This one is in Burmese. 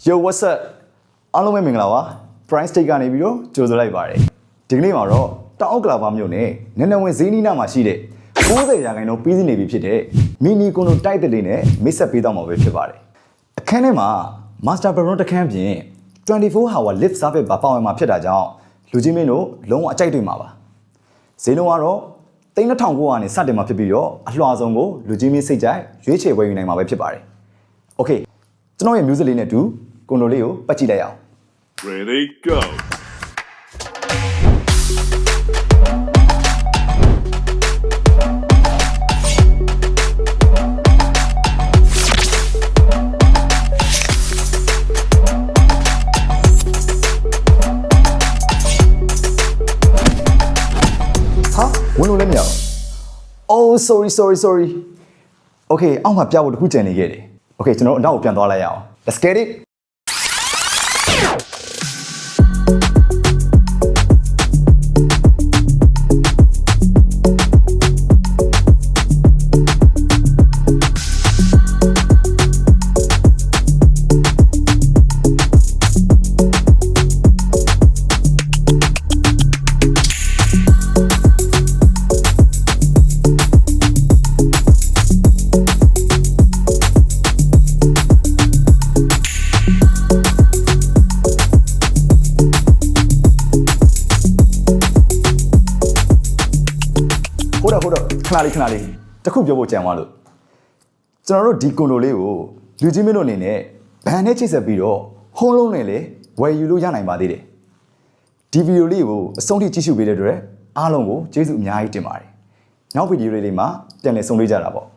Yo what's up အားလုံးပဲမင်္ဂလာပါ Prime State ကနေပြီးတော့ကြိုဆိုလိုက်ပါတယ်ဒီကနေ့မှာတော့တောင်ဥက္ကလာပါမြို့နယ်နန်းနဝင်ဈေးနီးနားမှာရှိတဲ့90ရာခိုင်နှုန်းပြီးစီးနေပြီဖြစ်တဲ့မီနီကွန်ဒိုတိုက်တဲ့တွေနဲ့မိတ်ဆက်ပေးတော့မှာပဲဖြစ်ပါတယ်အခန်းထဲမှာ Master Bedroom တစ်ခန်းပြင်24 hour lift service ပါပေါဝင်မှာဖြစ်တာကြောင့်လူကြီးမင်းတို့လုံးဝအကြိုက်တွေ့မှာပါဈေးလုံးကတော့3900ကနေစတင်မှာဖြစ်ပြီးတော့အလွှာဆုံးကိုလူကြီးမင်းစိတ်ကြိုက်ရွေးချယ်ဝယ်ယူနိုင်မှာပဲဖြစ်ပါတယ် Okay ကျွန်တော်ရဲ့ music လေးနဲ့အတူကွန်ဒိုလေးကိုပတ်ကြည့်လိုက်အောင် Ready go ဝင်လို့လည်းမရဘူး Oh sorry Okay အောက်မှာပြဖို့တစ်ခုကြံနေခဲ့တယ် Okay ကျွန်တော်အနောက်ကိုပြန်သွားလိုက်ရအောင် Let's get itဟုတ်တော့ခဏလေးတခုပြောဖို့ကြံသွားလို့ကျွန်တော်တို့ဒီကွန်ဒိုလေးကိုလူကြီးမင်းတို့အနေနဲ့ဘန်နဲ့ချိတ်ဆက်ပြီးတော့ဟုံးလုံးနဲ့လေဝယ်ယူလို့ရနိုင်ပါသေးတယ်ဒီဗီဒီယိုလေးကိုအဆုံးထိကြည့်ရှုပေးတဲ့အတွက်အားလုံးကိုကျေးဇူးအများကြီးတင်ပါတယ်နောက်ဗီဒီယိုလေးမှာပြန်လည်ဆုံတွေ့ကြတာပေါ့